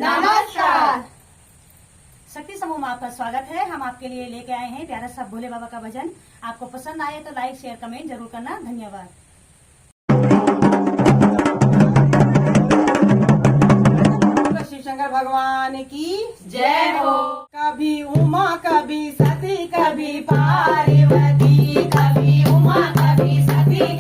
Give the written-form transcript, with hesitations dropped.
नमस्कार। शक्ति समूह में आपका स्वागत है। हम आपके लिए लेके आए हैं प्यारा सा भोले बाबा का भजन। आपको पसंद आए तो लाइक शेयर कमेंट जरूर करना। धन्यवाद। शिव शंकर भगवान की जय हो। कभी उमा कभी सती कभी पार्वती, कभी उमा कभी सती